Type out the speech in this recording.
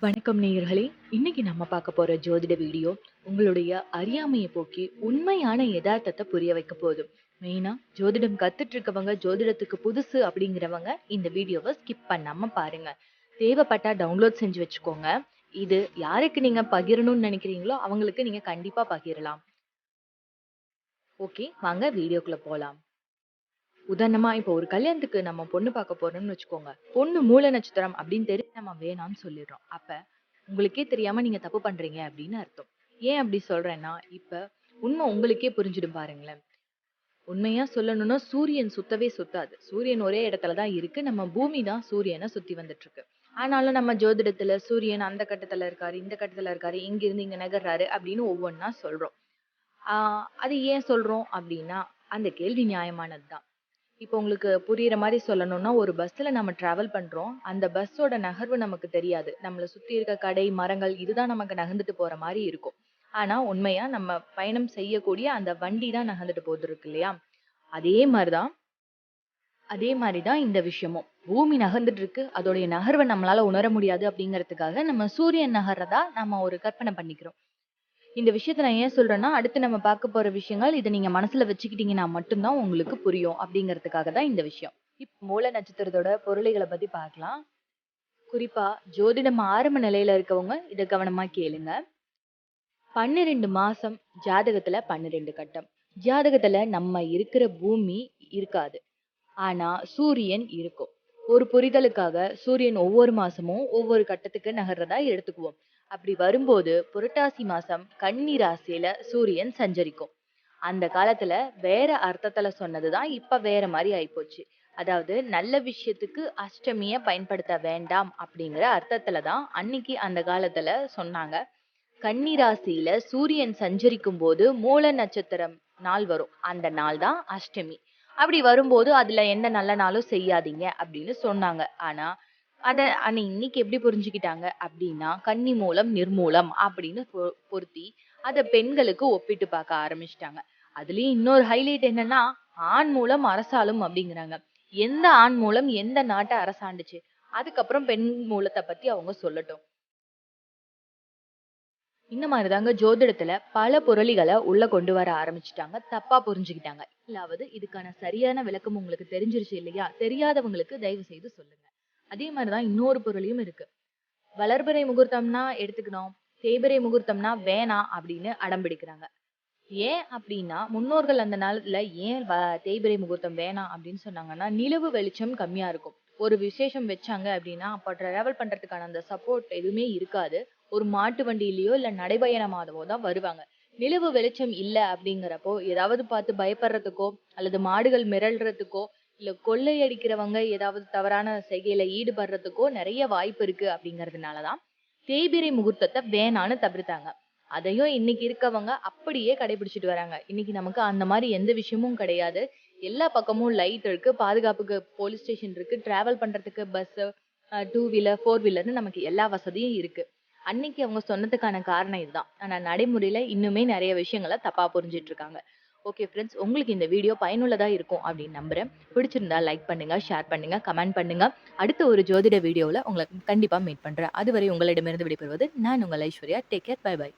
வணக்கம் நேயர்களே. இன்னைக்கு நம்ம பார்க்க போற ஜோதிட வீடியோ உங்களுடைய அறியாமையை போக்கி உண்மையான யதார்த்தத்தை புரிய வைக்க போகுது. மெயினா ஜோதிடம் கத்துட்டு இருக்கவங்க, ஜோதிடத்துக்கு புதுசு அப்படிங்கிறவங்க இந்த வீடியோவை ஸ்கிப் பண்ணாம பாருங்க. தேவைப்பட்டா டவுன்லோட் செஞ்சு வச்சுக்கோங்க. இது யாருக்கு நீங்க பகிரணும்னு நினைக்கிறீங்களோ அவங்களுக்கு நீங்க கண்டிப்பா பகிரலாம். ஓகே, வாங்க வீடியோக்குள்ள போலாம். உதாரணமா இப்போ ஒரு கல்யாணத்துக்கு நம்ம பொண்ணு பார்க்க போறோம்னு வச்சுக்கோங்க. பொண்ணு மூல நட்சத்திரம் அப்படின்னு தெரிஞ்சு நம்ம வேணாம்னு சொல்லிடுறோம். அப்ப உங்களுக்கே தெரியாம நீங்க தப்பு பண்றீங்க அப்படின்னு அர்த்தம். ஏன் அப்படி சொல்றேன்னா, இப்ப உண்மை உங்களுக்கே புரிஞ்சிடும் பாருங்களேன். உண்மையா சொல்லணும்னா சூரியன் சுத்தவே சுத்தாது. சூரியன் ஒரே இடத்துல தான் இருக்கு. நம்ம பூமி தான் சூரியனை சுத்தி வந்துட்டு இருக்கு. ஆனாலும் நம்ம ஜோதிடத்துல சூரியன் அந்த கட்டத்துல இருக்காரு, இந்த கட்டத்துல இருக்காரு, இங்க இருந்து இங்க நகர்றாரு அப்படின்னு ஒவ்வொன்னா சொல்றோம். அது ஏன் சொல்றோம் அப்படின்னா, அந்த கேள்வி நியாயமானதுதான். இப்போ உங்களுக்கு புரியிற மாரி சொல்லணும்னா, ஒரு பஸ்ல நம்ம டிராவல் பண்றோம். அந்த பஸ்ஸோட நகர்வு நமக்கு தெரியாது. நம்மள சுத்தி இருக்க கடை, மரங்கள் இதுதான் நமக்கு நகர்ந்துட்டு போற மாரி இருக்கும். ஆனா உண்மையா நம்ம பயணம் செய்யக்கூடிய அந்த வண்டி தான் நகர்ந்துட்டு போகுது இருக்கு இல்லையா? அதே மாரி தான் அதே மாரி தான் இந்த விஷயமும். பூமி நகர்ந்துட்டு இருக்கு. அதோடைய நகர்வ நம்மளால உணர முடியாது அப்படிங்கிறதுக்காக நம்ம சூரியன் நகர்றதா நம்ம ஒரு கற்பனை பண்ணிக்கிறோம். இந்த விஷயத்த நான் ஏன் சொல்றேன்னா, அடுத்து நம்ம பார்க்க போற விஷயங்கள், இத நீங்க மனசுல வச்சுக்கிட்டீங்கன்னா மட்டும் தான் உங்களுக்கு புரியும் அப்படிங்கிறதுக்காக தான் இந்த விஷயம். மூல நட்சத்திரத்தோட பொருளைகள பத்தி பார்க்கலாம். குறிப்பா ஜோதிடம் ஆரம்ப நிலையில இருக்கவங்க இத கவனமா கேளுங்க. 12 மாசம் ஜாதகத்துல 12 கட்டம். ஜாதகத்துல நம்ம இருக்கிற பூமி இருக்காது. ஆனா சூரியன் இருக்கும். ஒரு புரிதலுக்காக சூரியன் ஒவ்வொரு மாசமும் ஒவ்வொரு கட்டத்துக்கு நகர்றதா எடுத்துக்குவோம். அப்படி வரும்போது புரட்டாசி மாசம் கன்னி ராசியில சூரியன் சஞ்சரிக்கும். அந்த காலத்துல வேற அர்த்தத்துல சொன்னதுதான் இப்ப வேற மாதிரி ஆயிப்போச்சு. அதாவது நல்ல விஷயத்துக்கு அஷ்டமிய பயன்படுத்த வேண்டாம் அப்படிங்கிற அர்த்தத்துல தான் அன்னைக்கு அந்த காலத்துல சொன்னாங்க. கன்னி ராசியில சூரியன் சஞ்சரிக்கும் போது மூல நட்சத்திரம் நாள் வரும். அந்த நாள் தான் அஷ்டமி. அப்படி வரும்போது அதுல எந்த நல்ல நாளும் செய்யாதீங்க அப்படின்னு சொன்னாங்க. ஆனா இன்னைக்கு எப்படி புரிஞ்சுக்கிட்டாங்க அப்படின்னா, கன்னி மூலம் நிர்மூலம் அப்படின்னு பொருத்தி அத பெண்களுக்கு ஒப்பிட்டு பார்க்க ஆரம்பிச்சிட்டாங்க. அதுலயும் இன்னொரு ஹைலைட் என்னன்னா, ஆண் மூலம் அரசாளும் அப்படிங்கிறாங்க. எந்த ஆண் மூலம் எந்த நாட்டை அரசாண்டுச்சு? அதுக்கப்புறம் பெண் மூலத்தை பத்தி அவங்க சொல்லட்டும். இந்த மாதிரிதாங்க ஜோதிடத்துல பல புரளிகளை உள்ள கொண்டு வர ஆரம்பிச்சுட்டாங்க. தப்பா புரிஞ்சுக்கிட்டாங்க. இல்லாவது இதுக்கான சரியான விளக்கம் உங்களுக்கு தெரிஞ்சிருச்சு இல்லையா? தெரியாதவங்களுக்கு தயவு செய்து சொல்லுங்க. அதே மாதிரிதான் இன்னொரு பொருளையும் இருக்கு. வளர்பிறை முகூர்த்தம்னா எடுத்துக்கணும், தேய்பிறை முகூர்த்தம்னா வேணாம் அப்படின்னு அடம் பிடிக்கிறாங்க. ஏன் அப்படின்னா, முன்னோர்கள் அந்த நாள்ல ஏன் தேய்பிறை முகூர்த்தம் வேணாம் அப்படின்னு சொன்னாங்கன்னா, நிலவு வெளிச்சம் கம்மியா இருக்கும். ஒரு விசேஷம் வச்சாங்க அப்படின்னா, அப்ப டிராவல் பண்றதுக்கான அந்த சப்போர்ட் எதுவுமே இருக்காது. ஒரு மாட்டு வண்டியிலயோ இல்ல நடைபயணமாகவோ தான் வருவாங்க. நிலவு வெளிச்சம் இல்ல அப்படிங்கிறப்போ ஏதாவது பார்த்து பயப்படுறதுக்கோ அல்லது மாடுகள் மிரள்றதுக்கோ இல்ல கொள்ளையடிக்கிறவங்க ஏதாவது தவறான செய்கையில ஈடுபடுறதுக்கோ நிறைய வாய்ப்பு இருக்கு அப்படிங்கறதுனாலதான் தேய்பிறை முகூர்த்தத்தை வேணான்னு தவிர்த்தாங்க. அதையும் இன்னைக்கு இருக்கவங்க அப்படியே கடைபிடிச்சிட்டு வராங்க. இன்னைக்கு நமக்கு அந்த மாதிரி எந்த விஷயமும் கிடையாது. எல்லா பக்கமும் லைட் இருக்கு, பாதுகாப்புக்கு போலீஸ் ஸ்டேஷன் இருக்கு, டிராவல் பண்றதுக்கு பஸ், டூ வீலர், ஃபோர் வீலர்னு நமக்கு எல்லா வசதியும் இருக்கு. அன்னைக்கு அவங்க சொன்னதுக்கான காரணம் இதுதான். ஆனா நடைமுறையில இன்னுமே நிறைய விஷயங்களை தப்பா புரிஞ்சிட்டு இருக்காங்க. ஓகே ஃப்ரெண்ட்ஸ், உங்களுக்கு இந்த வீடியோ பயனுள்ளதா இருக்கும் அப்படின்னு நம்புறேன். பிடிச்சிருந்தா லைக் பண்ணுங்க, ஷேர் பண்ணுங்க, கமெண்ட் பண்ணுங்க. அடுத்த ஒரு ஜோதிட வீடியோவில் உங்களை கண்டிப்பா மீட் பண்றேன். அதுவரை உங்களிடமிருந்து விடைபெறுவது நான் உங்கள் Aishwarya. Take care. Bye by.